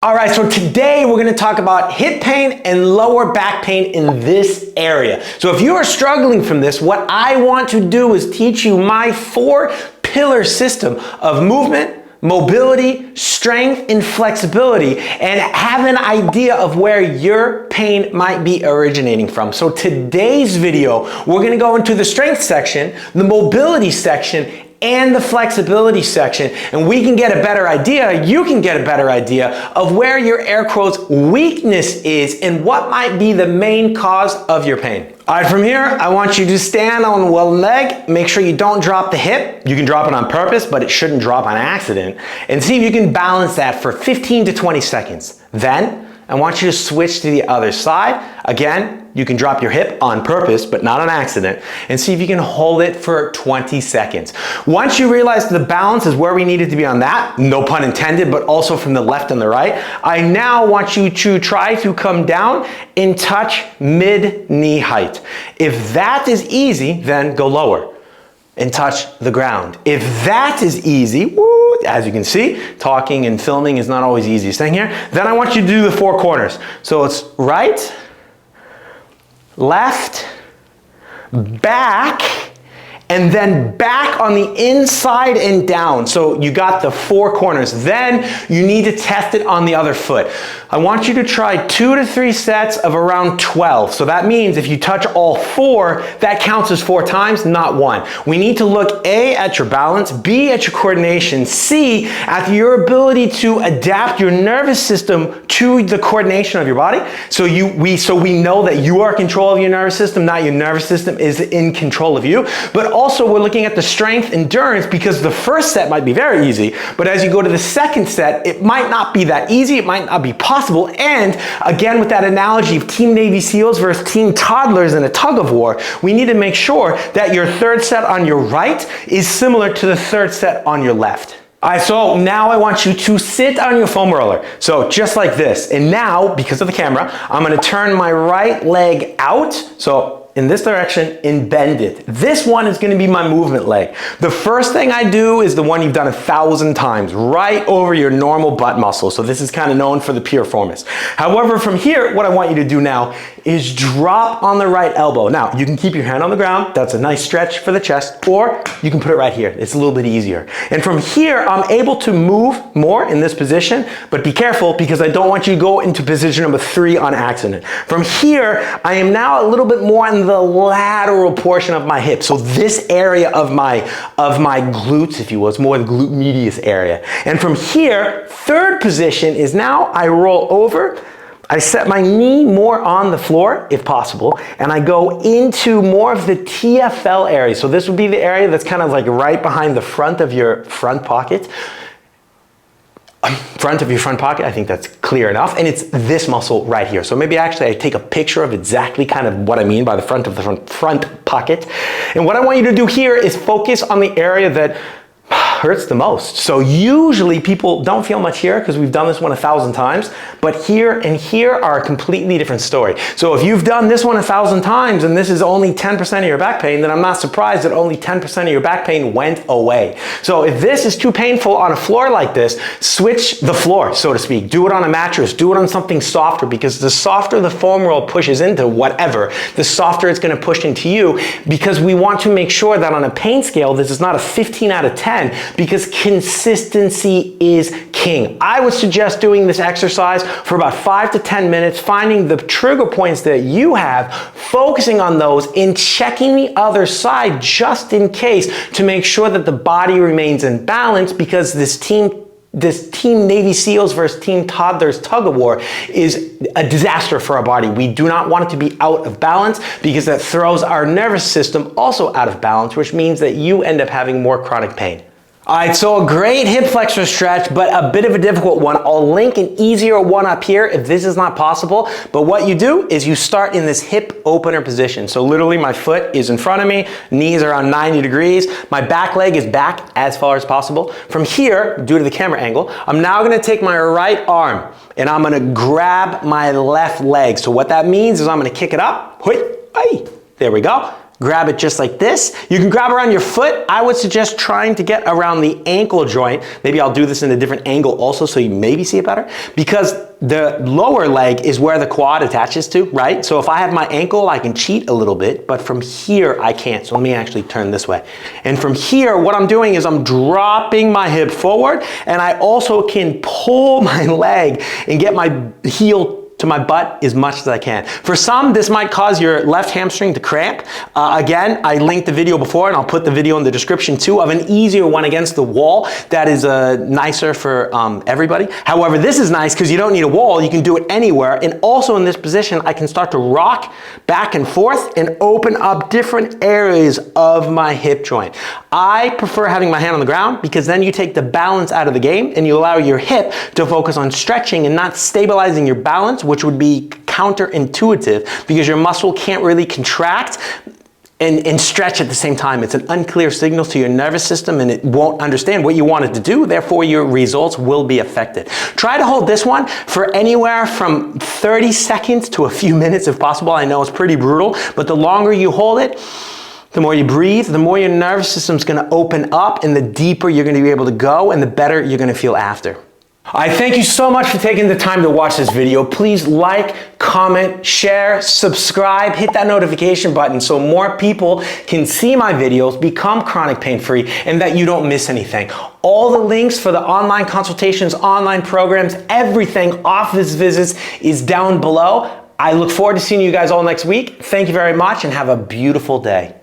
All right, so today we're gonna talk about hip pain and lower back pain in this area. So if you are struggling from this, what I want to do is teach you my 4-pillar system of movement, mobility, strength, and flexibility, and have an idea of where your pain might be originating from. So today's video, we're gonna go into the strength section, the mobility section, and the flexibility section, and we can get a better idea, you can get a better idea of where your air quotes weakness is and what might be the main cause of your pain. All right, from here, I want you to stand on one leg, make sure you don't drop the hip. You can drop it on purpose, but it shouldn't drop on accident, and see if you can balance that for 15 to 20 seconds. Then, I want you to switch to the other side. Again, you can drop your hip on purpose, but not on accident, and see if you can hold it for 20 seconds. Once you realize the balance is where we needed to be on that, no pun intended, but also from the left and the right, I now want you to try to come down and touch mid-knee height. If that is easy, then go lower and touch the ground. If that is easy, woo, as you can see, talking and filming is not always the easiest thing here, then I want you to do the 4 corners. So it's right, left, back, and then back on the inside and down. So you got the 4 corners. Then you need to test it on the other foot. I want you to try 2 to 3 sets of around 12. So that means if you touch all 4, that counts as 4 times, not 1. We need to look A, at your balance, B, at your coordination, C, at your ability to adapt your nervous system to the coordination of your body. So we know that you are in control of your nervous system, not your nervous system is in control of you. But also we're looking at the strength, endurance, because the first set might be very easy, but as you go to the second set, it might not be that easy, it might not be possible. And again, with that analogy of Team Navy SEALs versus Team Toddlers in a tug of war, we need to make sure that your third set on your right is similar to the third set on your left. All right, so now I want you to sit on your foam roller. So just like this. And now, because of the camera, I'm gonna turn my right leg out. So in this direction and bend it. This one is gonna be my movement leg. The first thing I do is the one you've done 1,000 times, right over your normal butt muscle. So this is kind of known for the piriformis. However, from here, what I want you to do now is drop on the right elbow. Now, you can keep your hand on the ground. That's a nice stretch for the chest, or you can put it right here. It's a little bit easier. And from here, I'm able to move more in this position, but be careful because I don't want you to go into position number 3 on accident. From here, I am now a little bit more in the lateral portion of my hip. So this area of my glutes, if you will, it's more the glute medius area. And from here, third position is now I roll over, I set my knee more on the floor, if possible, and I go into more of the TFL area. So this would be the area that's kind of like right behind the front of your front pocket. I think that's clear enough, and it's this muscle right here. So maybe actually I take a picture of exactly kind of what I mean by the front of the front pocket. And what I want you to do here is focus on the area that hurts the most. So usually people don't feel much here because we've done this one 1,000 times, but here and here are a completely different story. So if you've done this one 1,000 times and this is only 10% of your back pain, then I'm not surprised that only 10% of your back pain went away. So if this is too painful on a floor like this, switch the floor, so to speak. Do it on a mattress, do it on something softer, because the softer the foam roll pushes into whatever, the softer it's gonna push into you, because we want to make sure that on a pain scale, this is not a 15 out of 10, because consistency is king. I would suggest doing this exercise for about 5 to 10 minutes, finding the trigger points that you have, focusing on those, and checking the other side just in case to make sure that the body remains in balance, because this Team Navy SEALs versus Team Toddlers tug of war is a disaster for our body. We do not want it to be out of balance because that throws our nervous system also out of balance, which means that you end up having more chronic pain. All right, so a great hip flexor stretch, but a bit of a difficult one. I'll link an easier one up here if this is not possible. But what you do is you start in this hip opener position. So literally my foot is in front of me, knees are around 90 degrees. My back leg is back as far as possible. From here, due to the camera angle, I'm now gonna take my right arm and I'm gonna grab my left leg. So what that means is I'm gonna kick it up. There we go. grab it just like this. You can grab around your foot. I would suggest trying to get around the ankle joint. Maybe I'll do this in a different angle also so you maybe see it better, because the lower leg is where the quad attaches to, right? So if I have my ankle, I can cheat a little bit, but from here I can't. So let me actually turn this way. And from here, what I'm doing is I'm dropping my hip forward, and I also can pull my leg and get my heel to my butt as much as I can. For some, this might cause your left hamstring to cramp. Again, I linked the video before, and I'll put the video in the description too, of an easier one against the wall that is nicer for everybody. However, this is nice because you don't need a wall. You can do it anywhere. And also in this position, I can start to rock back and forth and open up different areas of my hip joint. I prefer having my hand on the ground because then you take the balance out of the game and you allow your hip to focus on stretching and not stabilizing your balance, which would be counterintuitive because your muscle can't really contract and stretch at the same time. It's an unclear signal to your nervous system and it won't understand what you want it to do, therefore your results will be affected. Try to hold this one for anywhere from 30 seconds to a few minutes if possible. I know it's pretty brutal, but the longer you hold it, the more you breathe, the more your nervous system's gonna open up and the deeper you're gonna be able to go and the better you're gonna feel after. I thank you so much for taking the time to watch this video. Please like, comment, share, subscribe, hit that notification button so more people can see my videos, become chronic pain-free, and that you don't miss anything. All the links for the online consultations, online programs, everything off this visit is down below. I look forward to seeing you guys all next week. Thank you very much and have a beautiful day.